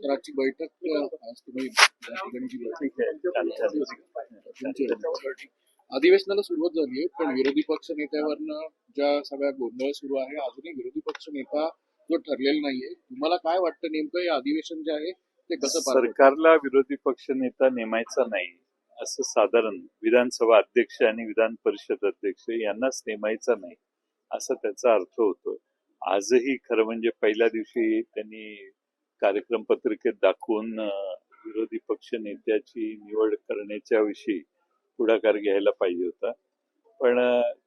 तर आजची बैठक आज तुम्ही या ठिकाणी जी बैठक अधिवेशनाला सुरुवात झाली आहे, पण विरोधी पक्ष नेत्यावरनं ज्या सगळ्या गोंधळ सुरू आहे, अजूनही विरोधी पक्ष नेता जो ठरलेला नाहीये. तुम्हाला काय वाटतं नेमकं हे अधिवेशन जे आहे ते कसं पार पडेल? सरकारला विरोधी पक्ष नेता नेमायचा नाही असं साधारण विधानसभा अध्यक्ष आणि विधान परिषद अध्यक्ष यांनाच नेमायचा नाही असा त्याचा अर्थ होतो. आजही खरं म्हणजे पहिल्या दिवशी त्यांनी कार्यक्रम पत्रिकेत दाखवून विरोधी पक्ष नेत्याची निवड करण्याच्या विषयी पुढाकार घ्यायला पाहिजे होता, पण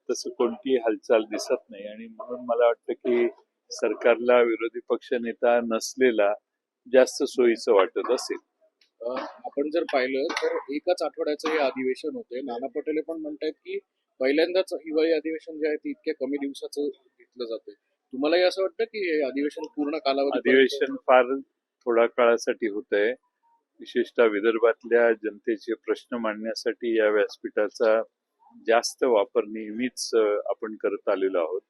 तसं कोणतीही हालचाल दिसत नाही आणि म्हणून मला वाटतं की सरकारला विरोधी पक्ष नेता नसलेला जास्त सोयीचं वाटत असेल. आपण जर पाहिलं तर एकाच आठवड्याचं हे अधिवेशन होते. नाना पटोले पण म्हणतायत की पहिल्यांदाच हिवाळी अधिवेशन जे आहे ते इतक्या कमी दिवसाचं घेतलं जाते. तुम्हालाही असं वाटतं की हे अधिवेशन पूर्ण कालावधी अधिवेशन फार थोड्या काळासाठी होत आहे. विशेषतः विदर्भातल्या जनतेचे प्रश्न मांडण्यासाठी या व्यासपीठाचा जास्त वापर नेहमीच आपण करत आलेलो आहोत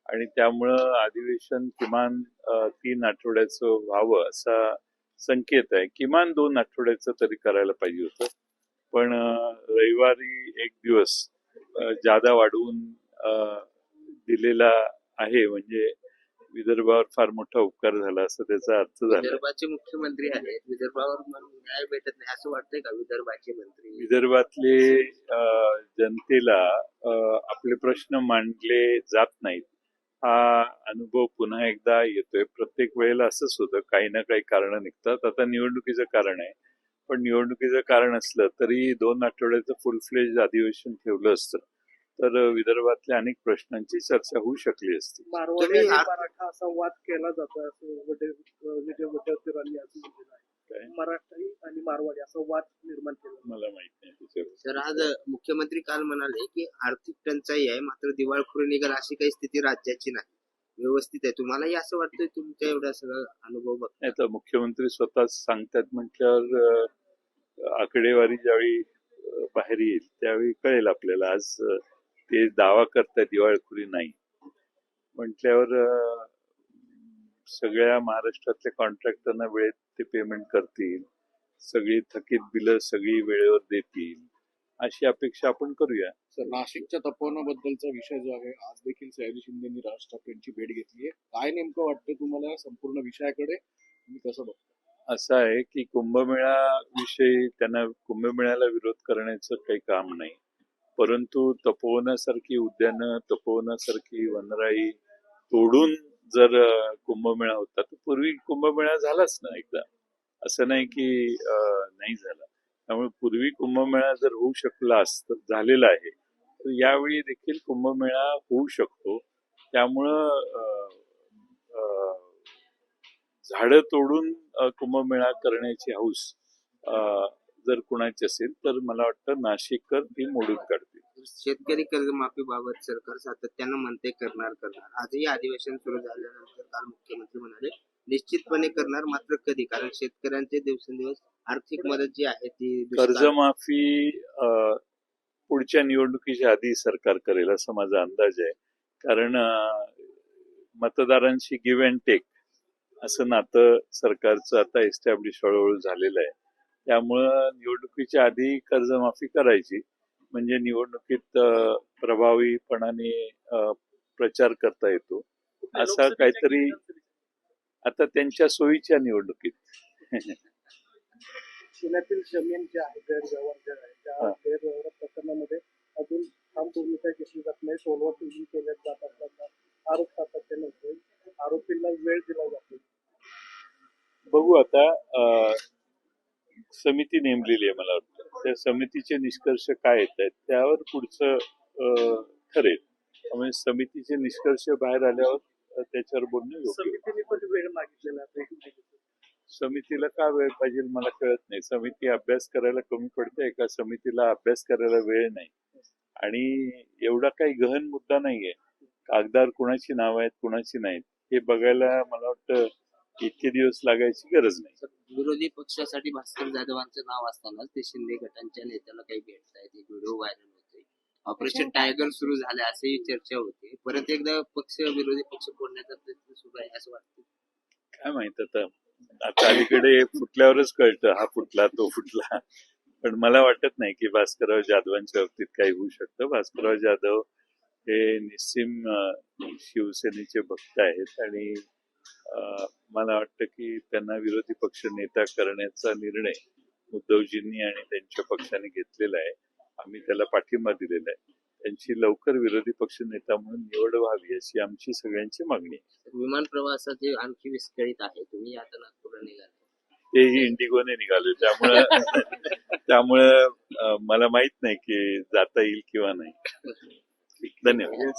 आणि त्यामुळं अधिवेशन किमान 3 आठवड्याचं व्हावं असा संकेत आहे. किमान 2 आठवड्याचं तरी करायला पाहिजे होतं, पण रविवारी एक दिवस जादा वाढवून दिलेला आहे म्हणजे विदर्भावर फार मोठा उपकार झाला असं त्याचा अर्थ झाला. विदर्भाचे मुख्यमंत्री आहेत, विदर्भावर न्याय भेटत नाही असं वाटतंय का? विदर्भाचे मंत्री विदर्भातले जनतेला आपले प्रश्न मांडले जात नाहीत हा अनुभव पुन्हा एकदा येतोय. प्रत्येक वेळेला असंच होतं, काही ना काही कारण निघतात. आता निवडणुकीचं कारण आहे, पण निवडणुकीचं कारण असलं तरी 2 आठवड्याचं फुल फ्लेज अधिवेशन ठेवलं असतं तर विदर्भातल्या अनेक प्रश्नांची चर्चा होऊ शकली असती. मारवाडी आणि मराठा असा वाद केला जातो असं विजय वडेट्टीवारांनी असं म्हटलेलं आहे. मराठी आणि मारवाडी असा वाद निर्माण केला. मला माहित नाही त्याच्यावर. तर आज मुख्यमंत्री काल म्हणाले की आर्थिक टंचाई आहे, मात्र दिवाळखोरी निघाल अशी काही स्थिती राज्याची नाही, व्यवस्थित आहे. तुम्हालाही असं वाटतंय? तुमच्या एवढा सगळं अनुभव बघ. तर मुख्यमंत्री स्वतःच सांगतात म्हटल्यावर आकडेवारी ज्यावेळी बाहेर येईल त्यावेळी कळेल आपल्याला. आज ते दावा करतात दिवाळखोरी नाही म्हटल्यावर सगळ्या महाराष्ट्रातल्या कॉन्ट्रॅक्टरना वेळेत ते पेमेंट करतील, सगळी थकीत बिलं सगळी वेळेवर देतील अशी अपेक्षा आपण करूया. सर, नाशिकच्या तपोवनाबद्दलचा विषय जो आहे, आज देखील सयाजी शिंदेनी राज ठाकरेंची भेट घेतली आहे. काय नेमकं वाटतं तुम्हाला संपूर्ण विषयाकडे, तुम्ही कसं बघता? असं आहे की कुंभमेळा विषयी त्यांना कुंभमेळ्याला विरोध करण्याचं काही काम नाही, परंतु तपोवनासारखी उद्यानं, तपोवनासारखी वनराई तोडून जर कुंभमेळा होता तर पूर्वी कुंभमेळा झालाच ना एकदा, असं नाही की नाही झाला. त्यामुळे पूर्वी कुंभमेळा जर होऊ शकला असतं, झालेला आहे, तर यावेळी देखील कुंभमेळा होऊ शकतो. त्यामुळं झाडं तोडून कुंभमेळा करण्याची हौस जर कुणाची असेल तर मला वाटतं नाशिककर ती मोडून काढतील. शेतकरी कर्जमाफीबाबत सरकार सातत्यानं म्हणते करणार. आजही अधिवेशन सुरू झाल्यानंतर काल मुख्यमंत्री म्हणाले निश्चितपणे करणार, मात्र कधी? कारण शेतकऱ्यांचे दिवसेंदिवस आर्थिक मदत जी आहे ती कर्जमाफी पुढच्या निवडणुकीच्या आधी सरकार करेल असा माझा अंदाज आहे. कारण मतदारांशी गिव्ह अँड टेक असं नातं सरकारचं आता एस्टॅब्लिश हळूहळू झालेलं आहे. त्यामुळं निवडणुकीच्या आधी कर्जमाफी करायची म्हणजे निवडणुकीत प्रभावीपणाने प्रचार करता येतो. असा काहीतरी आता त्यांच्या सोयीच्या निवडणुकीत. पुण्यातील जमीन जे आहे गैरव्यवहार जे आहे त्या गैरव्यवहार प्रकरणामध्ये अजून ठाम भूमिका घेतली जात नाही. सोलवा टीव्ही केल्या जात असताना आरोप सातत्याने होतोय. आरोपींना वेळ दिला जातो. बघू आता समिती नेमलेली आहे, मला वाटतं त्या समितीचे निष्कर्ष काय येत आहेत त्यावर पुढचं ठरेल. त्यामुळे समितीचे निष्कर्ष बाहेर आल्यावर त्याच्यावर बोलणं योग्य. समितीने पण वेळ मागितलेला आहे. समितीला का वेळ पाहिजे मला कळत नाही. समिती अभ्यास करायला कमी पडते का? समितीला अभ्यास करायला वेळ नाही आणि एवढा काही गहन मुद्दा नाहीये. कागदावर कुणाची नाव आहेत कुणाची नाहीत हे बघायला मला वाटतं इतके दिवस लागायची गरज नाही. विरोधी पक्षासाठी भास्कर जाधवांचं नाव असताना ते शिंदे गटांच्या नेत्याला काही भेटतायत, एक व्हिडिओ व्हायरल होते. ऑपरेशन टायगर सुरू झाले असेही चर्चा होते. परत एकदा विरोधी पक्ष फोडण्याचा प्रयत्न सुरू आहे असं वाटतं. काय माहित आता आता अलीकडे फुटल्यावरच कळतं हा फुटला तो फुटला. पण मला वाटत नाही की भास्करराव जाधवांच्या बाबतीत काही होऊ शकतं. भास्करराव जाधव हे निस्सीम शिवसेनेचे भक्त आहेत आणि मला वाटतं की त्यांना विरोधी पक्ष नेता करण्याचा निर्णय उद्धवजींनी आणि त्यांच्या पक्षाने घेतलेला आहे. आम्ही त्याला पाठिंबा दिलेला आहे. त्यांची लवकर विरोधी पक्ष नेता म्हणून निवड व्हावी अशी आमची सगळ्यांची मागणी आहे. विमान प्रवासाचे आणखी विस्कळीत आहे. तुम्ही आता नागपूरला निघाले. तेही इंडिगोने निघाले त्यामुळं मला माहित नाही की जाता येईल किंवा नाही. धन्यवाद.